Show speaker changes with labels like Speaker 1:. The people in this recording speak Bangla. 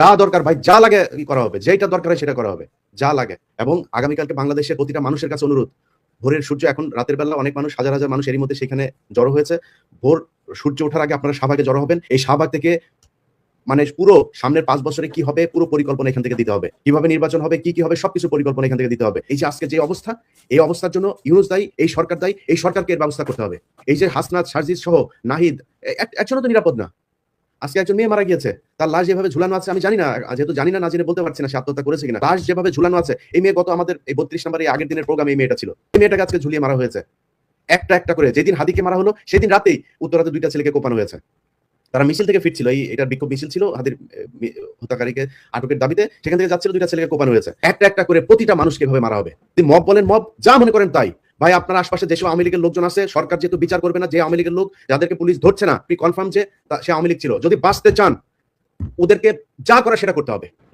Speaker 1: যা দরকার ভাই, যা লাগে করা হবে, যেটা দরকার হয় সেটা করা হবে, যা লাগে। এবং আগামীকালকে বাংলাদেশের প্রতিটা মানুষের কাছে অনুরোধ, ভোরের সূর্য এখন রাতের বেলা অনেক মানুষ, হাজার হাজার মানুষ এরই মধ্যে সেখানে জড়ো হয়েছে। ভোর সূর্য ওঠার আগে আপনারা শাহবাগে জড়ো হবেন। এই শাহবাগ থেকে মানে পুরো সামনের 5 বছরে কি হবে পুরো পরিকল্পনা এখান থেকে দিতে হবে। কিভাবে নির্বাচন হবে, কি হবে সবকিছু পরিকল্পনা এখান থেকে দিতে হবে। এই যে আজকে যে অবস্থা, এই অবস্থার জন্য ইউনূস দায়ী, এই সরকার দায়ী, এই সরকারকে এর ব্যবস্থা করতে হবে। এই যে হাসনাত, সার্জিস সহ নাহিদ, একজনও তো নিরাপদ না। আজকে একজন মেয়ে মারা গিয়েছে, তার লাশ যেভাবে ঝুলানো আছে, আমি জানি না, যেহেতু জানি না জেনে বলতে পারছি না সে আত্মহত্যা করেছে কিনা। লাশ যেভাবে ঝুলানো আছে, এই মেয়ে গত আমাদের এই 32 নম্বর এই আগের দিনের প্রোগ্রামে এই মেয়েটা ছিল। এই মেয়েটাকে আজকে ঝুলিয়ে মারা হয়েছে একটা একটা করে। যেদিন হাদিকে মারা হলো সেদিন রাতেই উত্তরাতে 2টা ছেলেকে কোপানো হয়েছে। তারা মিছিল থেকে ফিরছিল, এটার বিক্ষোভ মিছিল ছিল, হাদির হত্যাকারীকে আটকের দাবিতে সেখান থেকে যাচ্ছিল, 2টা ছেলেকে কোপানো হয়েছে। একটা একটা করে প্রতিটা মানুষকে এভাবে মারা হবে। মব বলেন মব, যা মনে করেন তাই। ভাই আপনার আশপাশে যেসব আওয়ামী লীগের লোকজন আছে, সরকার যেহেতু বিচার করবে না, যে আওয়ামী লীগের লোক যাদেরকে পুলিশ ধরছে না, আপনি কনফার্ম যে সে আওয়ামী লীগ ছিল, যদি বাঁচতে চান ওদেরকে যা করা সেটা করতে হবে।